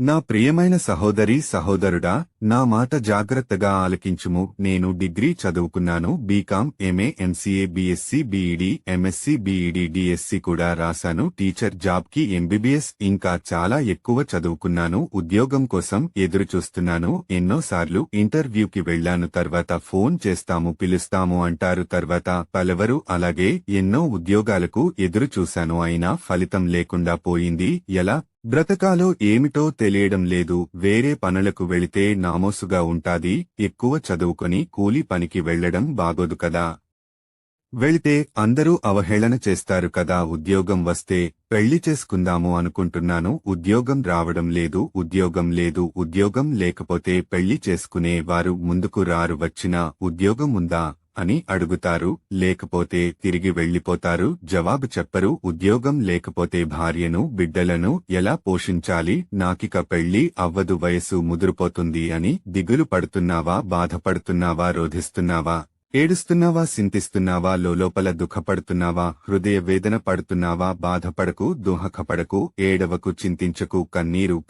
నా ప్రియమైన సహోదరీ సహోదరుడా, నా మాట జాగ్రత్తగా ఆలకించుము. నేను డిగ్రీ చదువుకున్నాను. BCom, MA, MCA, BSc, BEd, MSc, BEd, DSC కూడా రాశాను. టీచర్ జాబ్కి ఎంబీబీఎస్ ఇంకా చాలా ఎక్కువ చదువుకున్నాను. ఉద్యోగం కోసం ఎదురుచూస్తున్నాను. ఎన్నోసార్లు ఇంటర్వ్యూకి వెళ్లాను. తర్వాత ఫోన్ చేస్తాము, పిలుస్తాము అంటారు. తర్వాత పలువురు అలాగే ఎన్నో ఉద్యోగాలకు ఎదురుచూశాను. అయినా ఫలితం లేకుండా పోయింది. ఎలా బ్రతకాలో ఏమిటో తెలియడం లేదు. వేరే పనులకు వెళితే నామోసుగా ఉంటాది. ఎక్కువ చదువుకొని కూలి పనికి వెళ్లడం బాగోదు కదా. వెళితే అందరూ అవహేళన చేస్తారు కదా. ఉద్యోగం వస్తే పెళ్లి చేసుకుందాము అనుకుంటున్నాను. ఉద్యోగం రావడం లేదు. ఉద్యోగం లేకపోతే పెళ్లి చేసుకునే వారు ముందుకు రారు. వచ్చినా ఉద్యోగం ఉందా అని అడుగుతారు. లేకపోతే తిరిగి వెళ్లిపోతారు. జవాబు చెప్పరు. ఉద్యోగం లేకపోతే భార్యను, బిడ్డలను ఎలా పోషించాలి? నాకిక పెళ్లి అవ్వదు, వయసు ముదిరిపోతుంది అని దిగులు పడుతున్నావా? బాధపడుతున్నావా? రోధిస్తున్నావా? ఏడుస్తున్నావా? చింతిస్తున్నావా? లోపల దుఃఖపడుతున్నావా? హృదయ వేదన పడుతున్నావా? బాధపడకు, దుఃఖపడకు, ఏడవకు, చింతించకు, కన్నీరు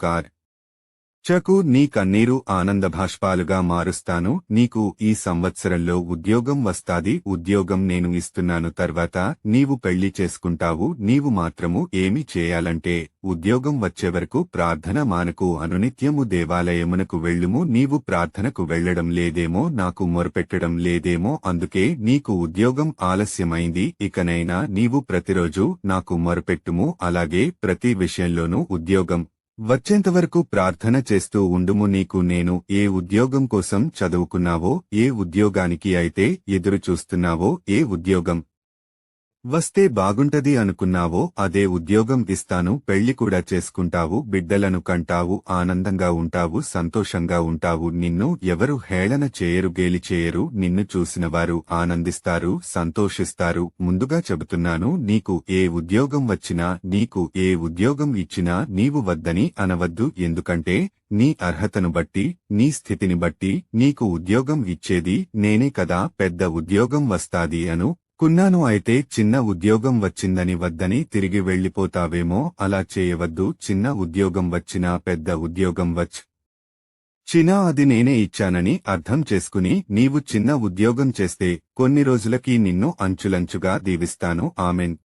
చకు నీ కన్నీరు ఆనందభాష్పాలుగా మారుస్తాను. నీకు ఈ సంవత్సరంలో ఉద్యోగం వస్తాది. ఉద్యోగం నేను ఇస్తున్నాను. తర్వాత నీవు పెళ్లి చేసుకుంటావు. నీవు మాత్రము ఏమి చేయాలంటే ఉద్యోగం వచ్చేవరకు ప్రార్థన మానకు. అనునిత్యము దేవాలయమునకు వెళ్ళుము. నీవు ప్రార్థనకు వెళ్లడం లేదేమో, నాకు మొరపెట్టడం లేదేమో, అందుకే నీకు ఉద్యోగం ఆలస్యమైంది. ఇకనైనా నీవు ప్రతిరోజు నాకు మొరపెట్టుము. అలాగే ప్రతి విషయంలోనూ ఉద్యోగం వచ్చేంతవరకు ప్రార్థన చేస్తూ ఉండుము. నీకు నేను ఏ ఉద్యోగం కోసం చదువుకున్నావో, ఏ ఉద్యోగానికి అయితే ఎదురు చూస్తున్నావో, ఏ ఉద్యోగం వస్తే బాగుంటది అనుకున్నావో అదే ఉద్యోగం ఇస్తాను. పెళ్లి కూడా చేసుకుంటావు. బిడ్డలను కంటావు. ఆనందంగా ఉంటావు. సంతోషంగా ఉంటావు. నిన్ను ఎవరు హేళన చేయరు, గేలి చేయరు. నిన్ను చూసినవారు ఆనందిస్తారు, సంతోషిస్తారు. ముందుగా చెబుతున్నాను, నీకు ఏ ఉద్యోగం వచ్చినా, నీకు ఏ ఉద్యోగం ఇచ్చినా నీవు వద్దని అనవద్దు. ఎందుకంటే నీ అర్హతను బట్టి, నీ స్థితిని బట్టి నీకు ఉద్యోగం ఇచ్చేది నేనే కదా. పెద్ద ఉద్యోగం వస్తాది కున్నాను. అయితే చిన్న ఉద్యోగం వచ్చిందని వద్దని తిరిగి వెళ్లిపోతావేమో. అలా చేయవద్దు. చిన్న ఉద్యోగం వచ్చినా పెద్ద ఉద్యోగం చినా అది నేనే ఇచ్చానని అర్థం చేసుకుని నీవు చిన్న ఉద్యోగం చేస్తే కొన్ని రోజులకి నిన్ను అంచులంచుగా దీవిస్తాను. ఆమెన్.